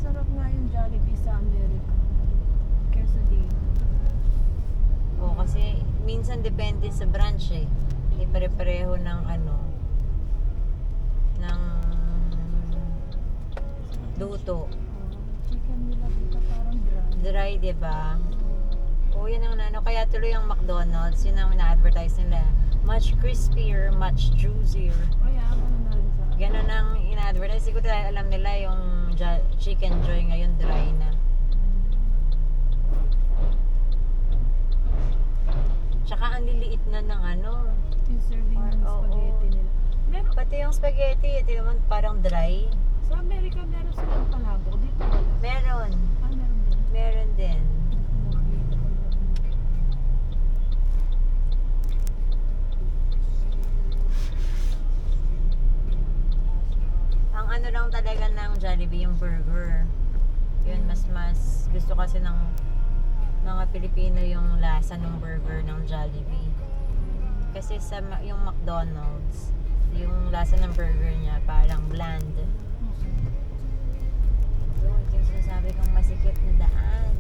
Masarap nga yung Jollibee sa Amerika. Kesa dito. Oo, kasi minsan depende sa branch eh. Hindi pare-pareho ng ano, ng luto. Chicken nila dito parang dry. Dry, diba? Oo, yan ang ano. Kaya tuloy ang McDonald's, yun ang na-advertise nila. Much crispier, much juicier. Kaya ano na rin sa Ganon ang ina-advertise. Siguro dahil alam nila yung Chicken Joy ngayon dry na. Tsaka ang liliit na ng ano. yung serving ng Oo. spaghetti nila. Meron, Pati yung spaghetti, ito naman parang dry. sa Amerika meron silang palabok. Dito wala. Meron. Meron din. Meron din. Ang ano lang talaga ng Jollibee yung burger. Yun, mas gusto kasi ng mga Pilipino yung lasa ng burger ng Jollibee. Kasi sa yung McDonald's, yung lasa ng burger niya parang bland. Yun, ito yung sinasabi kong masikip na daan.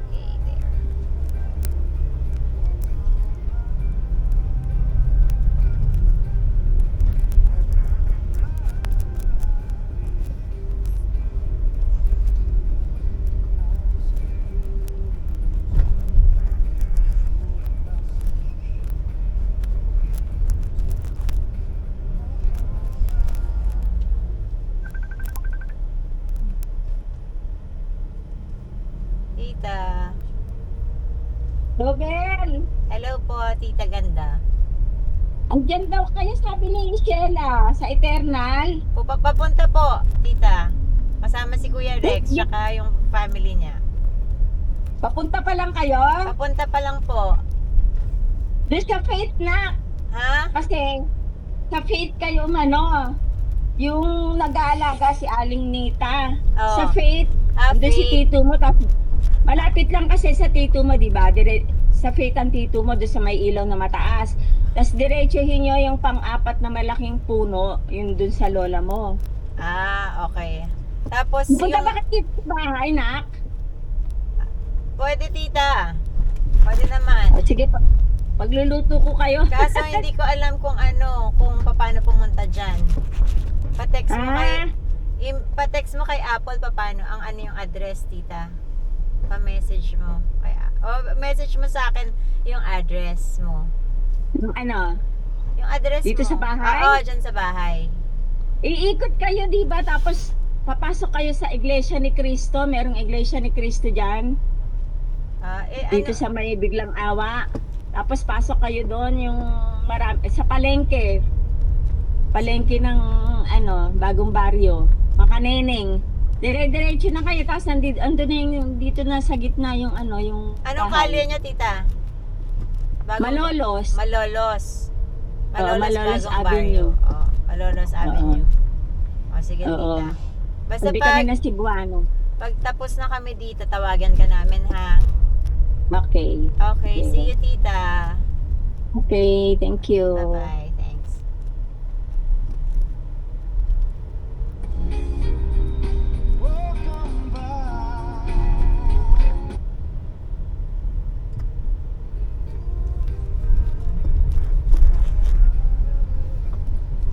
Okay, there. Tita. Robel, Hello po, Tita Ganda. andyan daw kayo sabi ni Sheila sa Eternal. Papunta po, Tita. Kasama si Kuya Rex, tsaka yung family niya. Papunta pa lang kayo? Papunta pa lang po. Doon sa Faith na. Ha? Kasi sa Faith kayo yung nag-aalaga si Aling Nita. Oo. Sa Faith, doon si Faith. tito mo. Malapit lang kasi sa tito mo, di ba? Sa Faith ang tito mo, doon sa may ilaw na mataas. Tapos diretsuhin nyo yung pang-apat na malaking puno, yung doon sa lola mo. Ah, okay. Tapos Punta yung... ba kayo sa bahay, nak? Pwede, Tita. Pwede naman. O, sige, pagluluto ko kayo. Kaso hindi ko alam kung paano pumunta dyan. Pa-text mo kay... Pa-text mo kay Apple paano yung address, Tita. Pa-message mo. Message mo sa akin yung address mo. Yung Yung address Dito mo. sa bahay? Oo, dyan sa bahay. Iikot kayo, di ba? Tapos papasok kayo sa Iglesia ni Cristo. Merong Iglesia ni Cristo dyan. Dito sa may Biglang Awa. Tapos pasok kayo doon yung sa palengke. Palengke ng bagong baryo. Makaneneng. Dire-diretso na kayo. Tapos andun na yung dito na sa gitna yung yung Anong bahay. kalye niya, Tita? Malolos. Malolos. Malolos Bagong Avenue. Barrio. Oh, Malolos Avenue. O, sige, Oo. Tita. Basta Hindi kami na Cebuano. pag tapos na kami dito, tawagan ka namin, ha? Okay. Okay, Yeah. see you, Tita. Okay, thank you. Bye-bye. Thanks.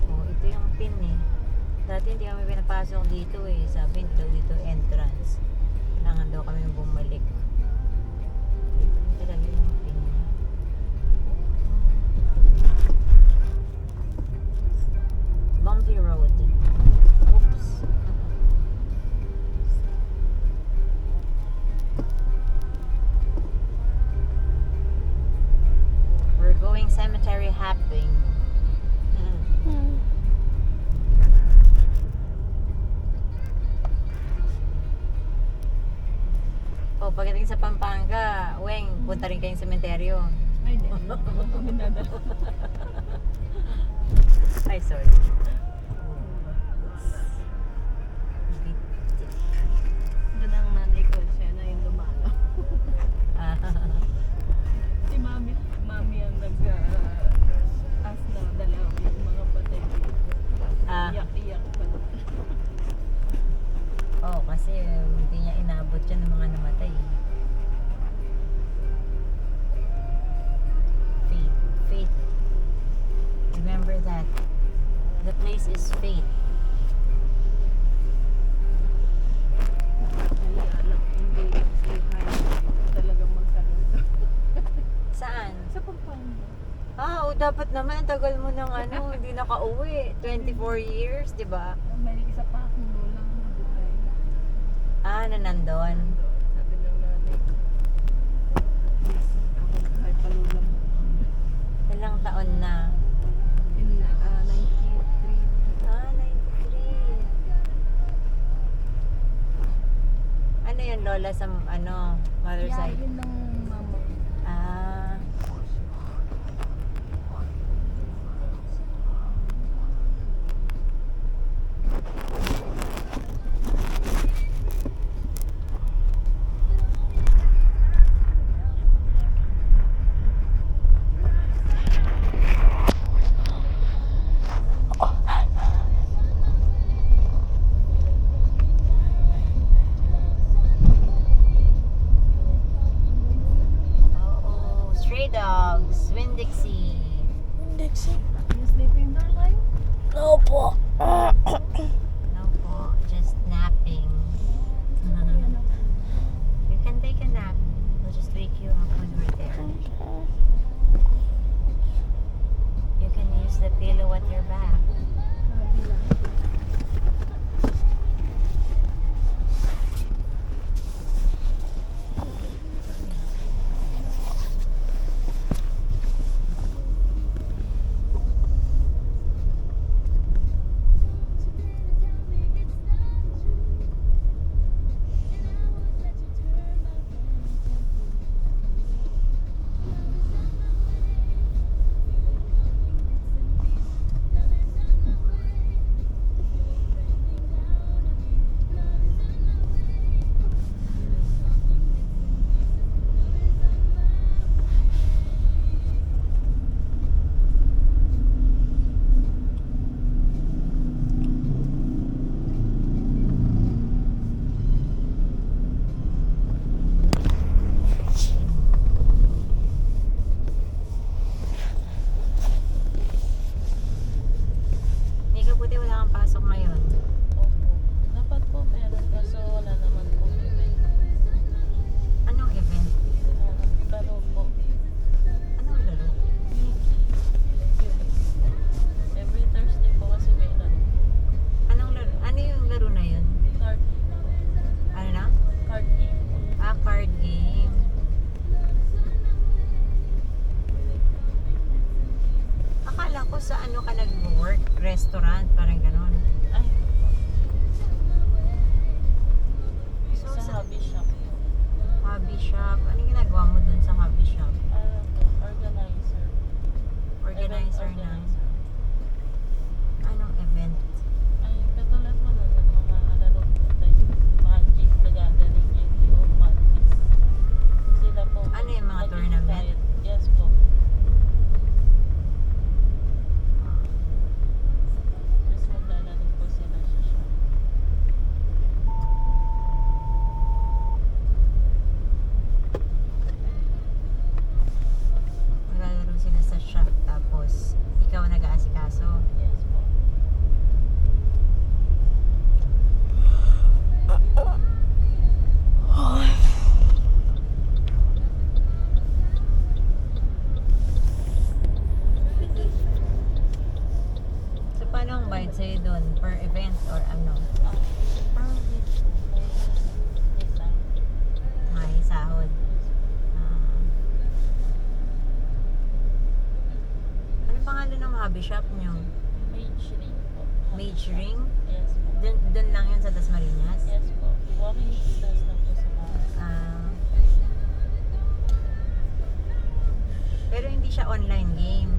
Oh, ito yung pin eh. Dati hindi kami pinapasok dito eh. Sabi nila dito entrance. Kailangan daw kami bumalik. Ito yung talaga yung pin niya. Bumpy road. Oops. We're going cemetery hopping. Oh, pagdating sa Pampanga, Weng, punta rin kayong sementeryo. Ay, hindi. Kami nadala. Ay, sorry. Doon ang nanay ko, siya na yung lumalo. dapat naman, ang tagal mo ng ano, hindi nakauwi. 24 years, di ba? May isa pa akong lolang nabuhay. Ah, na nandun. Sabi ng nanay ko. Ako kahit pa lola mo. Ilang taon na? Yun na, 93. Ah, 93. Ano yun, lola sa ano, mother Kaya side? yun ng mama ko. Ah. Oo, Stray Dogs, Winn-Dixie. Yung sleeping door tayo? No po, just napping. You can take a nap. We'll just wake you up when we're there. You can use the pillow at your back. Kabila. Mika, buti wala kang pasok ngayon. Opo. Dapat po meron kaso wala naman po event. Anong event? Pero po, Anong laro? every Thursday po kasi meron. Anong laro? Ano yung laro na yun? Card game po. Ano na? Card game po. Ah, card game. Akala ko sa ano ka nag-work? Restaurant, parang ganon. Ay, So, sa sa hobby shop. hobby shop, ano yung ginagawa mo dun sa hobby shop? Ano po, organizer. Organizer Event ng organizer. anong event? Ay, katulad mo nun, ng mga laro po, like Magic, The Gathering, Yu-Gi-Oh, One Piece. Sila po. Ano yung mga mag-invite. tournament? Yes po. Tapos maglalaro po sila sa shop. Maglalaro sila sa shop, tapos ikaw nag-aasikaso. Yes po. So, paano ang bayad sa'yo dun? Per event or ano? May sahod. Ah. Ano pangalan ng hobby shop nyo? Mage ring po. Mage Ring? Yes po. Dun lang yun sa Dasmariñas? Yes po. Walking distance lang po sa bahay. Pero hindi siya online game.